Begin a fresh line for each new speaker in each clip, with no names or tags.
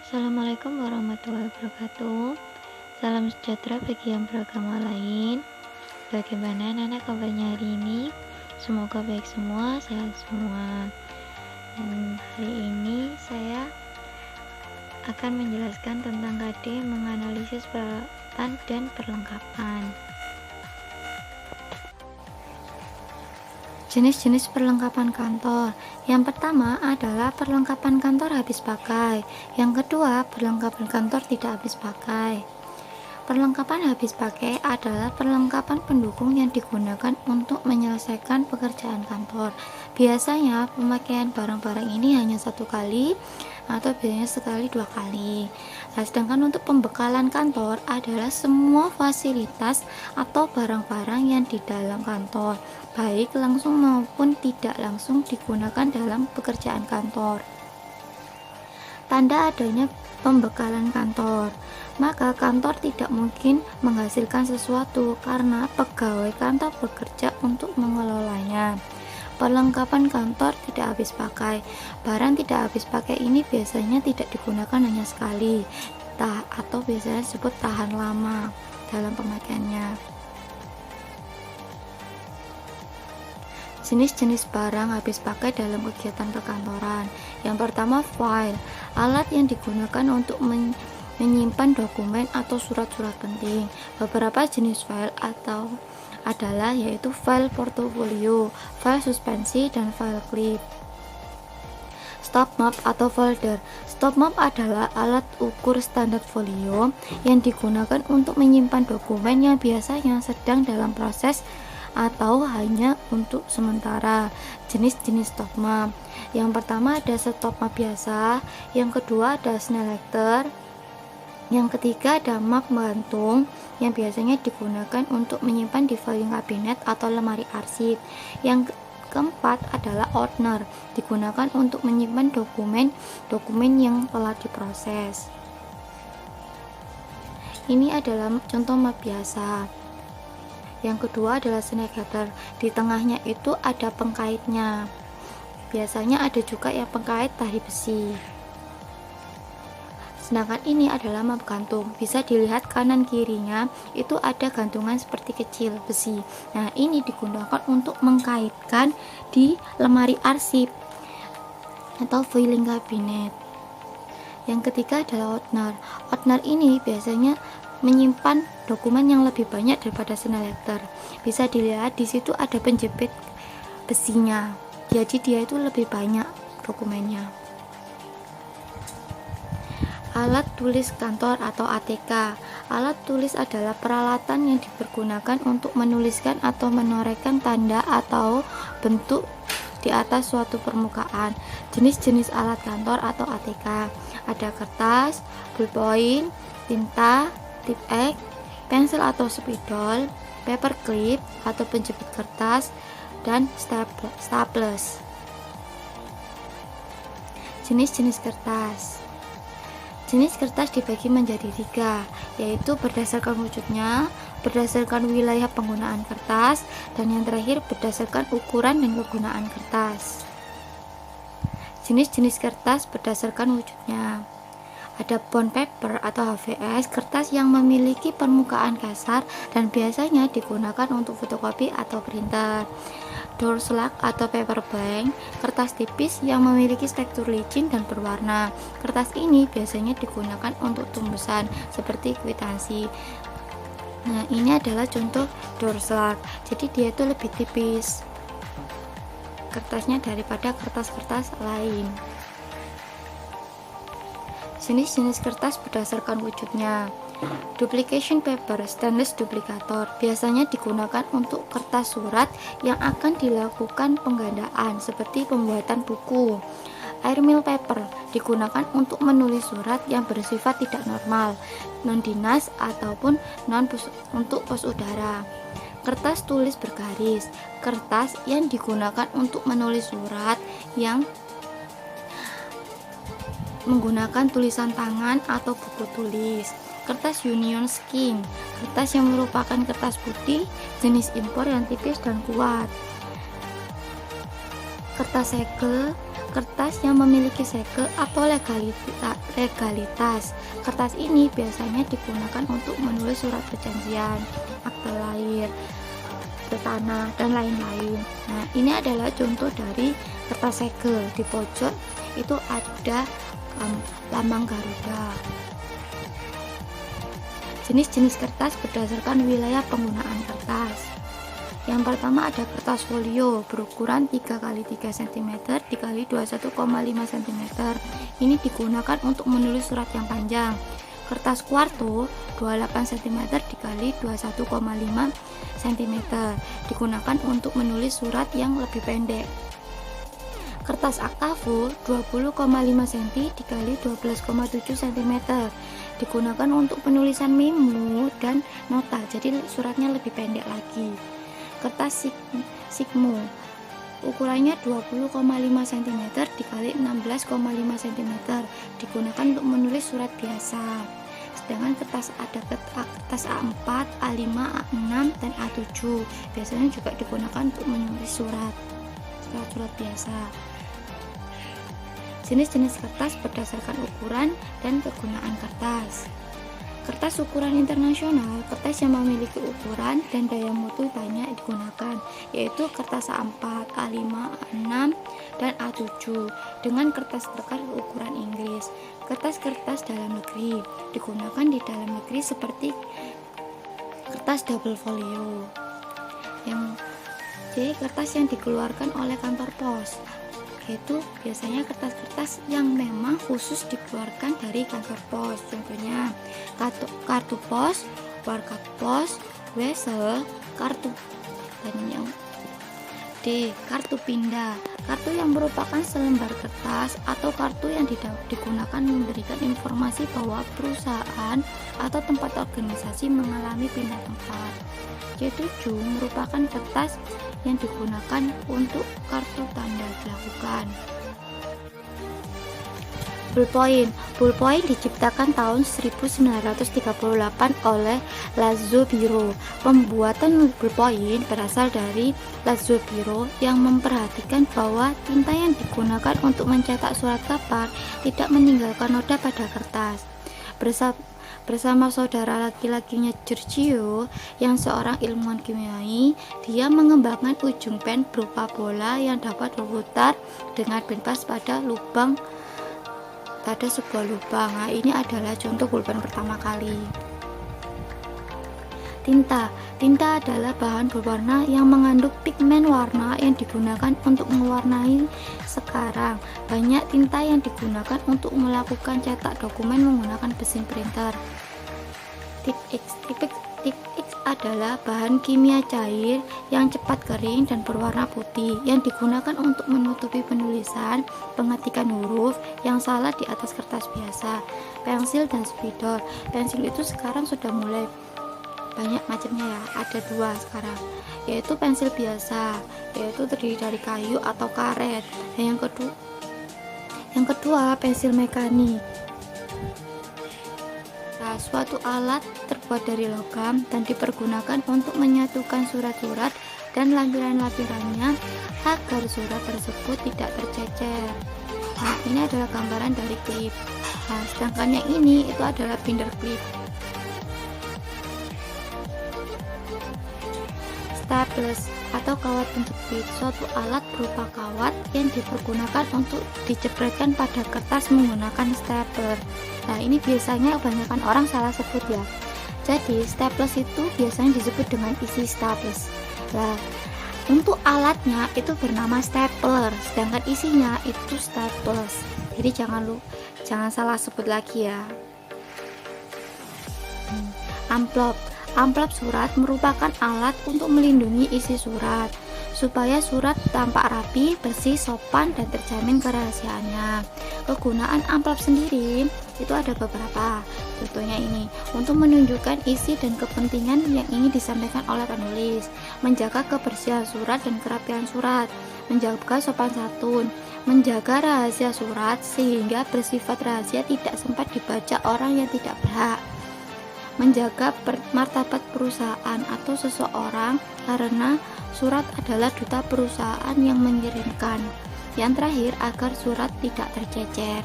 Assalamualaikum warahmatullahi wabarakatuh. Salam sejahtera bagi yang beragama lain. Bagaimana anak kabarnya hari ini? Semoga baik semua, sehat semua. Hari ini saya akan menjelaskan tentang KD menganalisis peralatan dan perlengkapan. Jenis-jenis perlengkapan kantor. Yang pertama adalah perlengkapan kantor habis pakai. Yang kedua, perlengkapan kantor tidak habis pakai. Perlengkapan habis pakai adalah perlengkapan pendukung yang digunakan untuk menyelesaikan pekerjaan kantor. Biasanya pemakaian barang-barang ini hanya satu kali atau biasanya sekali 2 kali. Nah, sedangkan untuk pembekalan kantor adalah semua fasilitas atau barang-barang yang di dalam kantor, baik langsung maupun tidak langsung digunakan dalam pekerjaan kantor. Tanda adanya pembekalan kantor, maka kantor tidak mungkin menghasilkan sesuatu karena pegawai kantor bekerja untuk mengelolanya. Perlengkapan kantor tidak habis pakai. Barang tidak habis pakai ini biasanya tidak digunakan hanya sekali, atau biasanya disebut tahan lama dalam pemakaiannya. Jenis-jenis barang habis pakai dalam kegiatan perkantoran. Yang pertama, file, alat yang digunakan untuk menyimpan dokumen atau surat-surat penting. Beberapa jenis file adalah yaitu file portofolio, file suspensi, dan file clip. Stop map atau folder. Stop map adalah alat ukur standar folio yang digunakan untuk menyimpan dokumen yang biasanya sedang dalam proses atau hanya untuk sementara. Jenis-jenis stop map. Yang pertama ada stop map biasa, yang kedua ada selector, yang ketiga ada map gantung yang biasanya digunakan untuk menyimpan di filing kabinet atau lemari arsip. Yang keempat adalah ordner, digunakan untuk menyimpan dokumen yang telah diproses. Ini adalah contoh map biasa. Yang kedua adalah snake header, di tengahnya itu ada pengkaitnya. Biasanya ada juga yang pengkait tali besi. Sedangkan ini adalah map gantung, bisa dilihat kanan kirinya itu ada gantungan seperti kecil besi. Nah, ini digunakan untuk mengkaitkan di lemari arsip atau filing kabinet. Yang ketiga adalah ordner. Ordner ini biasanya menyimpan dokumen yang lebih banyak daripada selector. Bisa dilihat di situ ada penjepit besinya. Jadi dia itu lebih banyak dokumennya. Alat tulis kantor atau ATK. Alat tulis adalah peralatan yang dipergunakan untuk menuliskan atau menorehkan tanda atau bentuk di atas suatu permukaan. Jenis-jenis alat kantor atau ATK ada kertas, ballpoint, tinta, tip X, pensil atau spidol, paper clip atau penjepit kertas, dan staples. Jenis-jenis kertas. Jenis kertas dibagi menjadi 3, yaitu berdasarkan wujudnya, berdasarkan wilayah penggunaan kertas, dan yang terakhir berdasarkan ukuran dan kegunaan kertas. Jenis-jenis kertas berdasarkan wujudnya. Ada bond paper atau HVS, kertas yang memiliki permukaan kasar dan biasanya digunakan untuk fotokopi atau printer. Doorslag atau paper blank, kertas tipis yang memiliki tekstur licin dan berwarna. Kertas ini biasanya digunakan untuk tumbusan seperti kwitansi. Nah, ini adalah contoh doorslag. Jadi dia itu lebih tipis kertasnya daripada kertas-kertas lain. Jenis-jenis kertas berdasarkan wujudnya. Duplication paper, stainless duplikator, biasanya digunakan untuk kertas surat yang akan dilakukan penggandaan seperti pembuatan buku. Airmail paper digunakan untuk menulis surat yang bersifat tidak normal, non-dinas ataupun untuk pos udara. Kertas tulis bergaris, kertas yang digunakan untuk menulis surat yang menggunakan tulisan tangan atau buku tulis. Kertas union skin, kertas yang merupakan kertas putih jenis impor yang tipis dan kuat. Kertas segel Kertas yang memiliki segel atau legalitas. Kertas ini biasanya digunakan untuk menulis surat perjanjian, akte lahir, tanah, dan lain-lain. Nah, ini adalah contoh dari kertas segel. Di pojok itu ada lambang Garuda. Jenis-jenis kertas berdasarkan wilayah penggunaan kertas. Yang pertama ada kertas folio berukuran 3x3 cm dikali 21,5 cm. Ini digunakan untuk menulis surat yang panjang. Kertas kuarto 28 cm dikali 21,5 cm digunakan untuk menulis surat yang lebih pendek. Kertas aktavo 20,5 cm dikali 12,7 cm digunakan untuk penulisan memo dan nota, jadi suratnya lebih pendek lagi. Kertas sigmo ukurannya 20,5 cm dikali 16,5 cm digunakan untuk menulis surat biasa. Sedangkan ada kertas A4, A5, A6, dan A7 biasanya juga digunakan untuk menulis surat biasa. Jenis-jenis kertas berdasarkan ukuran dan kegunaan kertas. Kertas ukuran internasional, kertas yang memiliki ukuran dan daya mutu banyak digunakan, yaitu kertas A4, A5, A6, dan A7 dengan kertas tekan ukuran Inggris. Kertas-kertas dalam negeri digunakan di dalam negeri seperti kertas double folio. Jadi kertas yang dikeluarkan oleh kantor pos, yaitu biasanya kertas-kertas yang memang khusus dikeluarkan dari kantor pos, contohnya kartu pos, warkat pos, wesel, kartu, dan yang D, kartu pindah, kartu yang merupakan selembar kertas atau kartu yang digunakan memberikan informasi bahwa perusahaan atau tempat organisasi mengalami pindah tempat. C7 merupakan kertas yang digunakan untuk kartu tanda dilakukan. Ballpoint diciptakan tahun 1938 oleh Lazio Biro. Pembuatan ballpoint berasal dari Lazio Biro yang memperhatikan bahwa tinta yang digunakan untuk mencetak surat kabar tidak meninggalkan noda pada kertas. Bersama saudara laki-lakinya Giorgio yang seorang ilmuwan kimiawi, dia mengembangkan ujung pen berupa bola yang dapat berputar dengan bebas pada sebuah lubang. Nah, ini adalah contoh pulpen pertama kali. Tinta adalah bahan berwarna yang mengandung pigmen warna yang digunakan untuk mewarnai. Sekarang banyak tinta yang digunakan untuk melakukan cetak dokumen menggunakan mesin printer. Tip X adalah bahan kimia cair yang cepat kering dan berwarna putih yang digunakan untuk menutupi penulisan, pengetikan huruf yang salah di atas kertas biasa. Pensil dan spidol. Pensil itu sekarang sudah mulai banyak macamnya ya, ada dua sekarang, yaitu pensil biasa, yaitu terdiri dari kayu atau karet, dan yang kedua pensil mekanik. Nah, suatu alat terbuat dari logam dan dipergunakan untuk menyatukan surat-surat dan lampiran-lampirannya agar surat tersebut tidak tercecer. Nah, ini adalah gambaran dari klip. Nah, sedangkan yang ini itu adalah binder klip. Staples atau kawat penjepit, suatu alat berupa kawat yang dipergunakan untuk dijepretkan pada kertas menggunakan stapler. Nah, ini biasanya kebanyakan orang salah sebut ya. Jadi staples itu biasanya disebut dengan isi staples. Nah, untuk alatnya itu bernama stapler, sedangkan isinya itu staples. Jadi jangan salah sebut lagi ya. Amplop surat merupakan alat untuk melindungi isi surat supaya surat tampak rapi, bersih, sopan, dan terjamin kerahasiaannya. Kegunaan amplop sendiri itu ada beberapa. Contohnya ini, untuk menunjukkan isi dan kepentingan yang ingin disampaikan oleh penulis, menjaga kebersihan surat dan kerapian surat, menjaga sopan santun, menjaga rahasia surat sehingga bersifat rahasia tidak sempat dibaca orang yang tidak berhak, menjaga martabat perusahaan atau seseorang karena surat adalah duta perusahaan yang mengirimkan. Yang terakhir, agar surat tidak tercecer.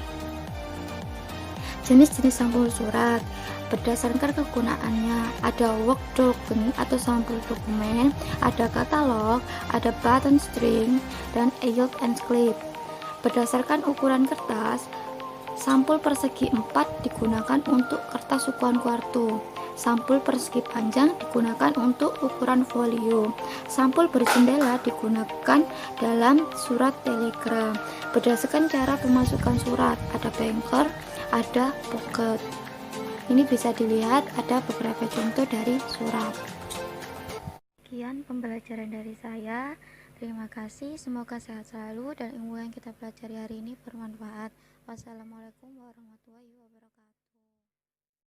Jenis-jenis sampul surat berdasarkan kegunaannya, ada work document atau sampul dokumen, ada katalog, ada button string, dan yield and clip. Berdasarkan ukuran kertas, sampul persegi 4 digunakan untuk kertas ukuran kuartu. Sampul persegi panjang digunakan untuk ukuran folio. Sampul berjendela digunakan dalam surat telegram. Berdasarkan cara pemasukan surat, ada banker, ada pocket. Ini bisa dilihat ada beberapa contoh dari surat. Sekian pembelajaran dari saya. Terima kasih, semoga sehat selalu dan ilmu yang kita pelajari hari ini bermanfaat. Wassalamualaikum warahmatullahi wabarakatuh.